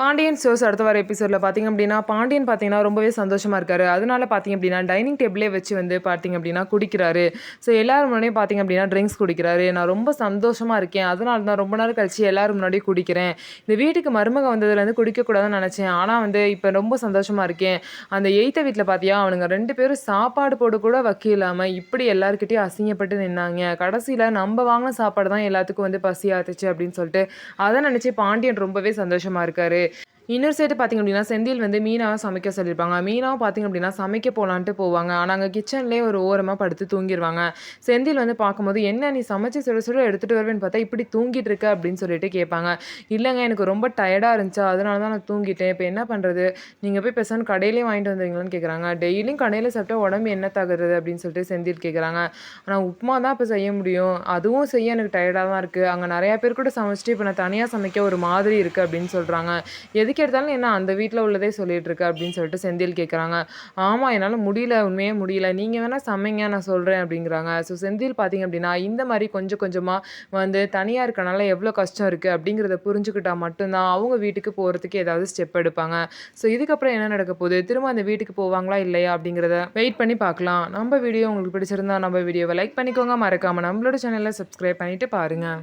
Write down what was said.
Pandian stores அடுத்த வர எபிசோடில் பார்த்தீங்க அப்படின்னா பாண்டியன் பார்த்தீங்கன்னா ரொம்பவே சந்தோஷமாக இருக்காரு. அதனால பார்த்தீங்க அப்படின்னா டைனிங் டேபிளே வச்சு வந்து பார்த்தீங்க அப்படின்னா குடிக்கிறாரு. ஸோ எல்லாரும் முன்னாடியும் பார்த்தீங்க அப்படின்னா ட்ரிங்க்ஸ் குடிக்கிறாரு. நான் ரொம்ப சந்தோஷமாக இருக்கேன், அதனால தான் ரொம்ப நாள் கழிச்சு எல்லாரும் முன்னாடியும் குடிக்கிறேன். இந்த வீட்டுக்கு மருமக வந்ததுலேருந்து குடிக்கக்கூடாதுன்னு நினச்சேன், ஆனால் வந்து இப்போ ரொம்ப சந்தோஷமாக இருக்கேன். அந்த எய்த்த வீட்டில் பார்த்தியா அவனுங்க 2 பேரும் சாப்பாடு போட கூட வக்கி இல்லாமல் இப்படி எல்லாருக்கிட்டையும் அசிங்கப்பட்டு நின்னாங்க. கடைசியில் நம்ம வாங்கின சாப்பாடு தான் எல்லாத்துக்கும் வந்து பசி ஆத்துச்சு அப்படின்னு சொல்லிட்டு அதை நினச்சி பாண்டியன் ரொம்பவே சந்தோஷமாக இருக்காரு. இன்னொரு சைடு பார்த்திங்க அப்படின்னா செந்தில் வந்து மீனாவை சமைக்க சொல்லியிருப்பாங்க. மீனாவும் பார்த்திங்க அப்படின்னா சமைக்க போகலான்ட்டு போவாங்க. ஆனால் அங்கே கிச்சன்லேயே ஒரு ஓரமாக படுத்து தூங்கிடுவாங்க. செந்தில் வந்து பார்க்கும்போது என்ன நீ சமைச்சு சுட சுட எடுத்துகிட்டு வருவேன்னு பார்த்தா இப்படி தூங்கிட்டு இருக்க அப்படின்னு சொல்லிட்டு கேட்பாங்க. இல்லைங்க எனக்கு ரொம்ப டயர்டாக இருந்துச்சா அதனால தான் நான் தூங்கிட்டேன், இப்போ என்ன பண்ணுறது, நீங்கள் போய் பேசாமல் கடையிலே வாங்கிட்டு வந்துடுங்களான்னு கேட்குறாங்க. டெய்லியும் கடையில் சாப்பிட்டா உடம்பு என்ன தகுறது அப்படின்னு சொல்லிட்டு செந்தில் கேட்குறாங்க. ஆனால் உப்புமா தான் இப்போ செய்ய முடியும், அதுவும் செய்ய எனக்கு டயர்டாக தான் இருக்குது, அங்கே நிறையா பேர் கூட சமைச்சிட்டு இப்போ நான் தனியாக சமைக்க ஒரு மாதிரி இருக்குது அப்படின்னு சொல்கிறாங்க. எதுக்கு எடுத்தாலும் என்ன அந்த வீட்டில் உள்ளதே சொல்லிட்டு இருக்க அப்படின்னு சொல்லிட்டு செந்தில் கேட்குறாங்க. ஆமாம் என்னால் முடியல, உண்மையே முடியல, நீங்கள் வேணால் சமைங்க நான் சொல்கிறேன் அப்படிங்கிறாங்க. ஸோ செந்தில் பார்த்திங்க அப்படின்னா இந்த மாதிரி கொஞ்சம் கொஞ்சமாக வந்து தனியாக இருக்கனால எவ்வளோ கஷ்டம் இருக்குது அப்படிங்கிறத புரிஞ்சுக்கிட்டா மட்டும்தான் அவங்க வீட்டுக்கு போகிறதுக்கு ஏதாவது ஸ்டெப் எடுப்பாங்க. ஸோ இதுக்கப்புறம் என்ன நடக்க போகுது, திரும்ப அந்த வீட்டுக்கு போவாங்களா இல்லையா அப்படிங்கிறத வெயிட் பண்ணி பார்க்கலாம். நம்ம வீடியோ உங்களுக்கு பிடிச்சிருந்தா நம்ம வீடியோவை லைக் பண்ணிக்கோங்க, மறக்காமல் நம்மளோட சேனலை சப்ஸ்கிரைப் பண்ணிவிட்டு பாருங்கள்.